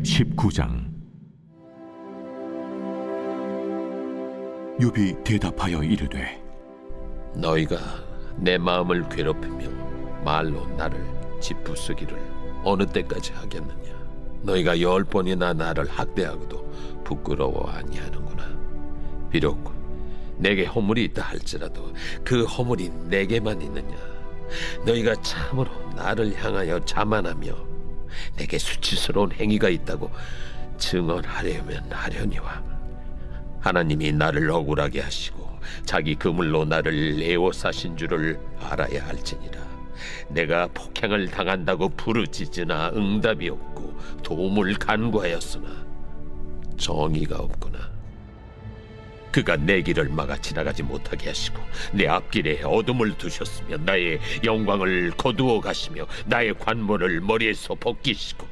제19장. 욥이 대답하여 이르되 너희가 내 마음을 괴롭히며 말로 나를 짓부수기를 어느 때까지 하겠느냐. 너희가 10번이나 나를 학대하고도 부끄러워 아니하는구나. 비록 내게 허물이 있다 할지라도 그 허물이 내게만 있느냐. 너희가 참으로 나를 향하여 자만하며 내게 수치스러운 행위가 있다고 증언하려면 하려니와 하나님이 나를 억울하게 하시고 자기 그물로 나를 애워싸신 줄을 알아야 할지니라. 내가 폭행을 당한다고 부르짖으나 응답이 없고 도움을 간구하였으나 정의가 없구나. 그가 내 길을 막아 지나가지 못하게 하시고 내 앞길에 어둠을 두셨으며 나의 영광을 거두어 가시며 나의 관모를 머리에서 벗기시고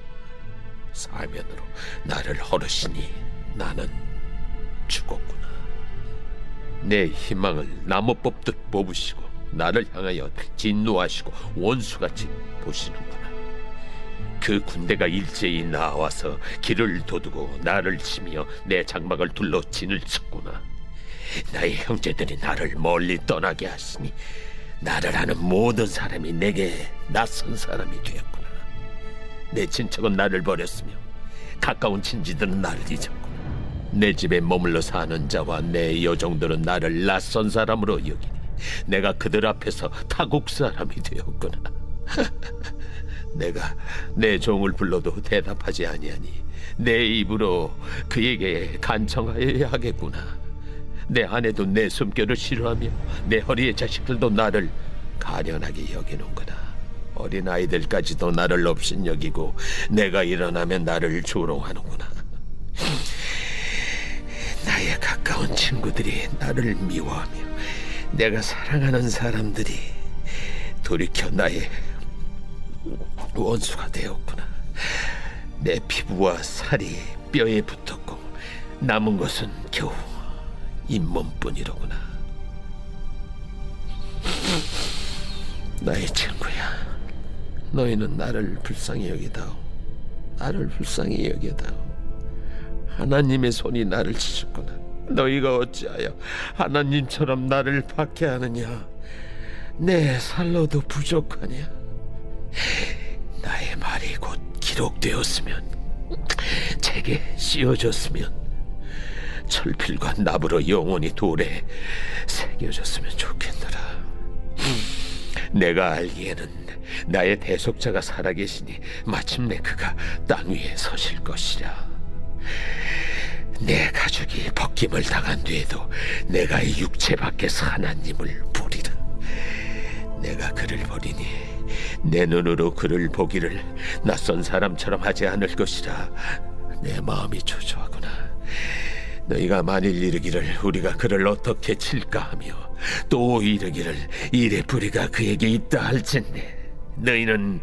사면으로 나를 허르시니 나는 죽었구나. 내 희망을 나무 뽑듯 뽑으시고 나를 향하여 진노하시고 원수같이 보시는구나. 그 군대가 일제히 나와서 길을 도두고 나를 치며 내 장막을 둘러 진을 쳤구나. 나의 형제들이 나를 멀리 떠나게 하시니 나를 아는 모든 사람이 내게 낯선 사람이 되었구나. 내 친척은 나를 버렸으며 가까운 친지들은 나를 잊었구나. 내 집에 머물러 사는 자와 내 여종들은 나를 낯선 사람으로 여기니 내가 그들 앞에서 타국 사람이 되었구나. 내가 내 종을 불러도 대답하지 아니하니 내 입으로 그에게 간청하여야 하겠구나. 내 아내도 내 숨결을 싫어하며 내 허리의 자식들도 나를 가련하게 여기는구나. 어린아이들까지도 나를 업신여기고 내가 일어나면 나를 조롱하는구나. 나의 가까운 친구들이 나를 미워하며 내가 사랑하는 사람들이 돌이켜 나의 원수가 되었구나. 내 피부와 살이 뼈에 붙었고 남은 것은 겨우 잇몸뿐이로구나. 나의 친구야, 너희는 나를 불쌍히 여기다오. 나를 불쌍히 여기다오. 하나님의 손이 나를 치셨구나. 너희가 어찌하여 하나님처럼 나를 박해하느냐. 내 살로도 부족하냐. 나의 말이 곧 기록되었으면, 책에 씌워졌으면, 철필과 납으로 영원히 돌에 새겨졌으면 좋겠노라. 내가 알기에는 나의 대속자가 살아계시니 마침내 그가 땅 위에 서실 것이라. 내 가족이 벗김을 당한 뒤에도 내가 이 육체 밖에서 하나님을 보리라. 내가 그를 보리니 내 눈으로 그를 보기를 낯선 사람처럼 하지 않을 것이라. 내 마음이 초조하구나. 너희가 만일 이르기를 우리가 그를 어떻게 칠까 하며 또 이르기를 이래 뿌리가 그에게 있다 할진대 너희는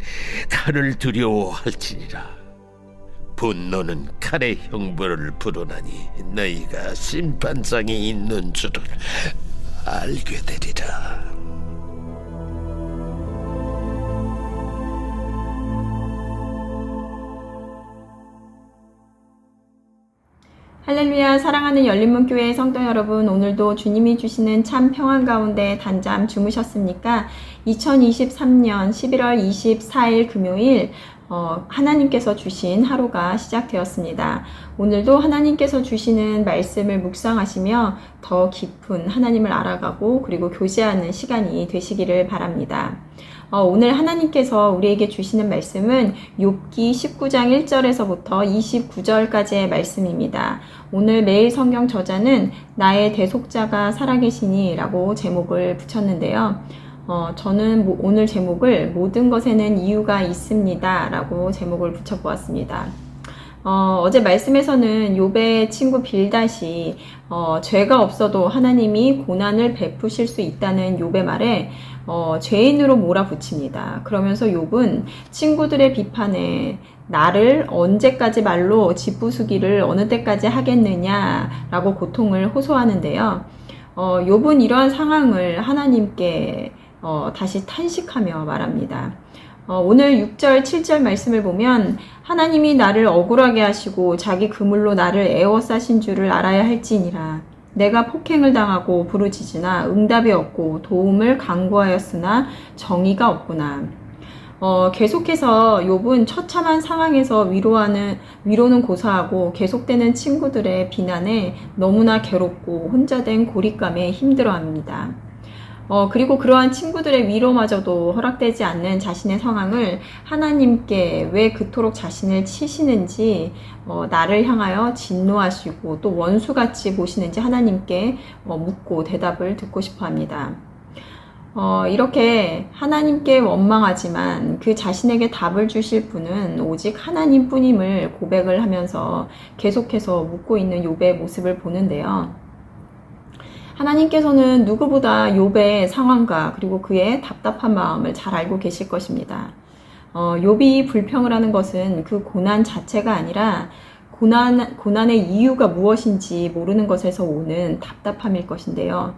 칼을 두려워할지니라. 분노는 칼의 형벌을 부르나니 너희가 심판장이 있는 줄을 알게 되리라. 할렐루야. 사랑하는 열린문교회 성도 여러분, 오늘도 주님이 주시는 참 평안 가운데 단잠 주무셨습니까? 2023년 11월 24일 금요일 하나님께서 주신 하루가 시작되었습니다. 오늘도 하나님께서 주시는 말씀을 묵상하시며 더 깊은 하나님을 알아가고 그리고 교제하는 시간이 되시기를 바랍니다. 오늘 하나님께서 우리에게 주시는 말씀은 욥기 19장 1절에서부터 29절까지의 말씀입니다. 오늘 매일 성경 저자는 나의 대속자가 살아계시니 라고 제목을 붙였는데요. 저는 오늘 제목을 모든 것에는 이유가 있습니다 라고 제목을 붙여보았습니다. 어제 말씀에서는 욥의 친구 빌닷이 죄가 없어도 하나님이 고난을 베푸실 수 있다는 욥의 말에 죄인으로 몰아붙입니다. 그러면서 욥은 친구들의 비판에 나를 언제까지 말로 짓부수기를 어느 때까지 하겠느냐라고 고통을 호소하는데요. 욥은 이러한 상황을 하나님께 다시 탄식하며 말합니다. 오늘 6절, 7절 말씀을 보면 하나님이 나를 억울하게 하시고 자기 그물로 나를 에워싸신 줄을 알아야 할지니라. 내가 폭행을 당하고 부르짖으나 응답이 없고 도움을 간구하였으나 정의가 없구나. 계속해서 욥은 처참한 상황에서 위로는 고사하고 계속되는 친구들의 비난에 너무나 괴롭고 혼자 된 고립감에 힘들어합니다. 그리고 그러한 친구들의 위로마저도 허락되지 않는 자신의 상황을 하나님께 왜 그토록 자신을 치시는지, 나를 향하여 진노하시고 또 원수같이 보시는지 하나님께 묻고 대답을 듣고 싶어 합니다. 이렇게 하나님께 원망하지만 그 자신에게 답을 주실 분은 오직 하나님 뿐임을 고백을 하면서 계속해서 묻고 있는 욥의 모습을 보는데요. 하나님께서는 누구보다 욥의 상황과 그리고 그의 답답한 마음을 잘 알고 계실 것입니다. 욥이 불평을 하는 것은 그 고난 자체가 아니라 고난의 이유가 무엇인지 모르는 것에서 오는 답답함일 것인데요.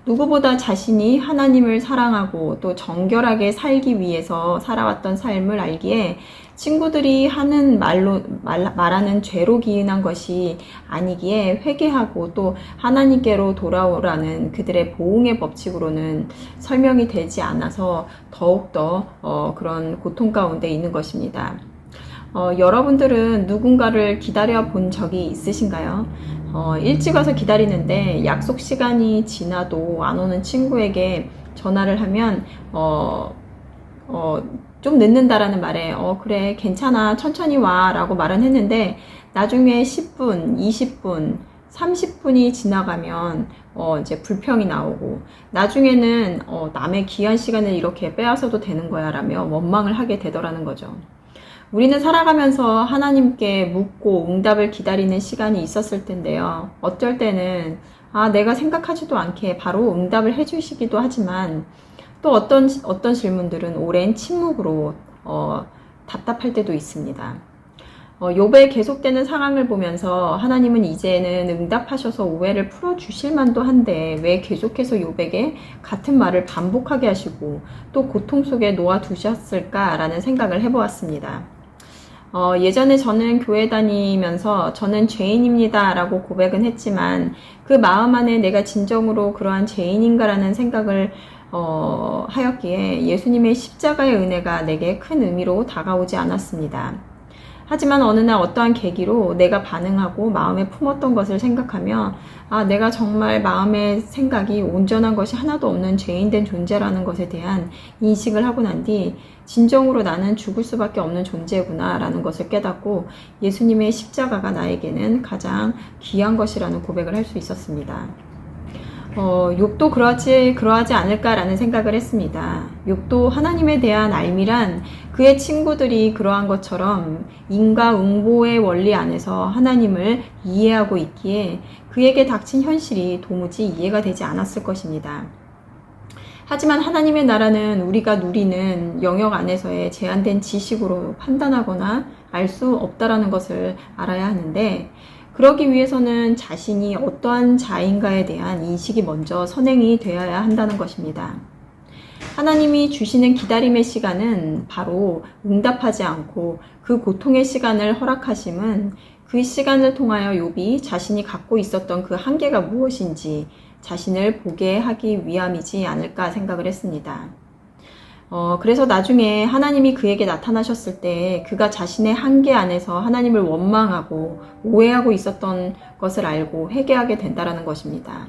누구보다 자신이 하나님을 사랑하고 또 정결하게 살기 위해서 살아왔던 삶을 알기에 친구들이 하는 말하는 죄로 기인한 것이 아니기에 회개하고 또 하나님께로 돌아오라는 그들의 보응의 법칙으로는 설명이 되지 않아서 더욱더 그런 고통 가운데 있는 것입니다. 여러분들은 누군가를 기다려 본 적이 있으신가요? 일찍 와서 기다리는데 약속 시간이 지나도 안 오는 친구에게 전화를 하면 좀 늦는다라는 말에 그래 괜찮아 천천히 와 라고 말은 했는데 나중에 10분, 20분, 30분이 지나가면 이제 불평이 나오고 나중에는 남의 귀한 시간을 이렇게 빼앗아도 되는 거야 라며 원망을 하게 되더라는 거죠. 우리는 살아가면서 하나님께 묻고 응답을 기다리는 시간이 있었을 텐데요. 어쩔 때는 내가 생각하지도 않게 바로 응답을 해주시기도 하지만 또 어떤 질문들은 오랜 침묵으로 답답할 때도 있습니다. 욥의 계속되는 상황을 보면서 하나님은 이제는 응답하셔서 오해를 풀어주실 만도 한데 왜 계속해서 욥에게 같은 말을 반복하게 하시고 또 고통 속에 놓아두셨을까라는 생각을 해보았습니다. 예전에 저는 교회 다니면서 저는 죄인입니다 라고 고백은 했지만 그 마음 안에 내가 진정으로 그러한 죄인인가라는 생각을 하였기에 예수님의 십자가의 은혜가 내게 큰 의미로 다가오지 않았습니다. 하지만 어느 날 어떠한 계기로 내가 반응하고 마음에 품었던 것을 생각하며 내가 정말 마음의 생각이 온전한 것이 하나도 없는 죄인된 존재라는 것에 대한 인식을 하고 난 뒤 진정으로 나는 죽을 수밖에 없는 존재구나 라는 것을 깨닫고 예수님의 십자가가 나에게는 가장 귀한 것이라는 고백을 할 수 있었습니다. 욥도 그러하지 않을까라는 생각을 했습니다. 욥도 하나님에 대한 알미란 그의 친구들이 그러한 것처럼 인과응보의 원리 안에서 하나님을 이해하고 있기에 그에게 닥친 현실이 도무지 이해가 되지 않았을 것입니다. 하지만 하나님의 나라는 우리가 누리는 영역 안에서의 제한된 지식으로 판단하거나 알 수 없다라는 것을 알아야 하는데 그러기 위해서는 자신이 어떠한 자인가에 대한 인식이 먼저 선행이 되어야 한다는 것입니다. 하나님이 주시는 기다림의 시간은 바로 응답하지 않고 그 고통의 시간을 허락하심은 그 시간을 통하여 욥이 자신이 갖고 있었던 그 한계가 무엇인지 자신을 보게 하기 위함이지 않을까 생각을 했습니다. 그래서 나중에 하나님이 그에게 나타나셨을 때 그가 자신의 한계 안에서 하나님을 원망하고 오해하고 있었던 것을 알고 회개하게 된다는 것입니다.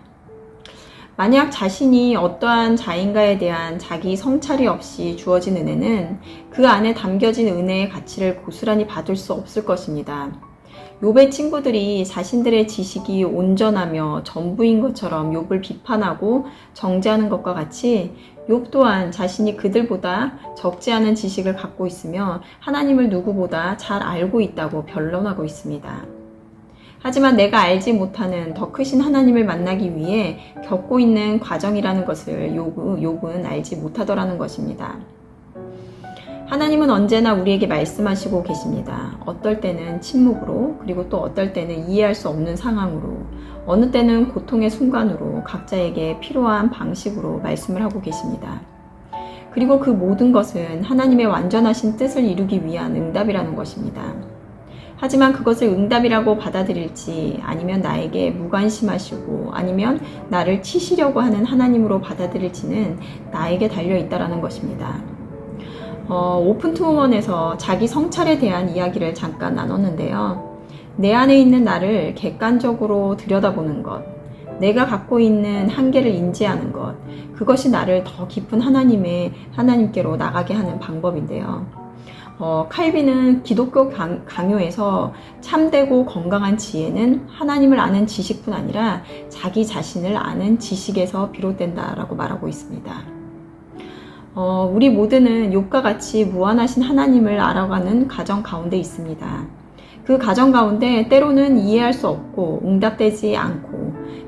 만약 자신이 어떠한 자인가에 대한 자기 성찰이 없이 주어진 은혜는 그 안에 담겨진 은혜의 가치를 고스란히 받을 수 없을 것입니다. 욥의 친구들이 자신들의 지식이 온전하며 전부인 것처럼 욥을 비판하고 정죄하는 것과 같이 욥 또한 자신이 그들보다 적지 않은 지식을 갖고 있으며 하나님을 누구보다 잘 알고 있다고 변론하고 있습니다. 하지만 내가 알지 못하는 더 크신 하나님을 만나기 위해 겪고 있는 과정이라는 것을 욥은 알지 못하더라는 것입니다. 하나님은 언제나 우리에게 말씀하시고 계십니다. 어떨 때는 침묵으로, 그리고 또 어떨 때는 이해할 수 없는 상황으로, 어느 때는 고통의 순간으로 각자에게 필요한 방식으로 말씀을 하고 계십니다. 그리고 그 모든 것은 하나님의 완전하신 뜻을 이루기 위한 응답이라는 것입니다. 하지만 그것을 응답이라고 받아들일지 아니면 나에게 무관심하시고 아니면 나를 치시려고 하는 하나님으로 받아들일지는 나에게 달려있다라는 것입니다. 오픈 투어원에서 자기 성찰에 대한 이야기를 잠깐 나눴는데요. 내 안에 있는 나를 객관적으로 들여다보는 것, 내가 갖고 있는 한계를 인지하는 것, 그것이 나를 더 깊은 하나님께로 나가게 하는 방법인데요. 칼빈은 기독교 강요에서 참되고 건강한 지혜는 하나님을 아는 지식뿐 아니라 자기 자신을 아는 지식에서 비롯된다라고 말하고 있습니다. 우리 모두는 욥과 같이 무한하신 하나님을 알아가는 과정 가운데 있습니다. 그 과정 가운데 때로는 이해할 수 없고 응답되지 않고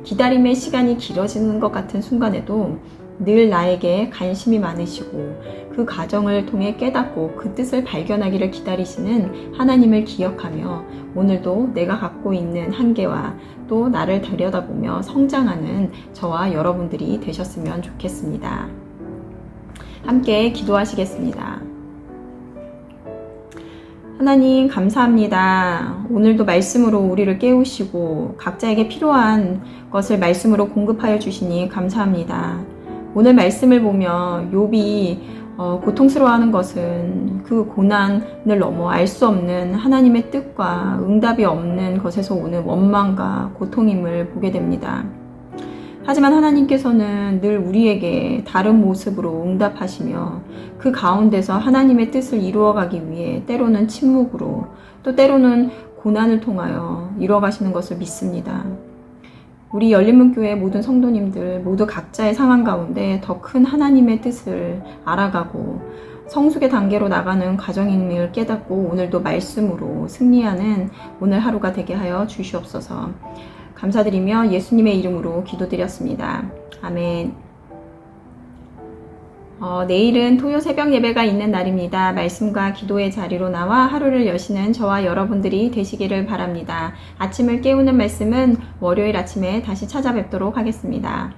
기다림의 시간이 길어지는 것 같은 순간에도 늘 나에게 관심이 많으시고 그 과정을 통해 깨닫고 그 뜻을 발견하기를 기다리시는 하나님을 기억하며 오늘도 내가 갖고 있는 한계와 또 나를 들여다보며 성장하는 저와 여러분들이 되셨으면 좋겠습니다. 함께 기도하시겠습니다. 하나님 감사합니다. 오늘도 말씀으로 우리를 깨우시고 각자에게 필요한 것을 말씀으로 공급하여 주시니 감사합니다. 오늘 말씀을 보며 욥이 고통스러워하는 것은 그 고난을 넘어 알 수 없는 하나님의 뜻과 응답이 없는 것에서 오는 원망과 고통임을 보게 됩니다. 하지만 하나님께서는 늘 우리에게 다른 모습으로 응답하시며 그 가운데서 하나님의 뜻을 이루어가기 위해 때로는 침묵으로 또 때로는 고난을 통하여 이루어가시는 것을 믿습니다. 우리 열린문교회 모든 성도님들 모두 각자의 상황 가운데 더 큰 하나님의 뜻을 알아가고 성숙의 단계로 나가는 과정임을 깨닫고 오늘도 말씀으로 승리하는 오늘 하루가 되게 하여 주시옵소서. 감사드리며 예수님의 이름으로 기도드렸습니다. 아멘. 내일은 토요 새벽 예배가 있는 날입니다. 말씀과 기도의 자리로 나와 하루를 여시는 저와 여러분들이 되시기를 바랍니다. 아침을 깨우는 말씀은 월요일 아침에 다시 찾아뵙도록 하겠습니다.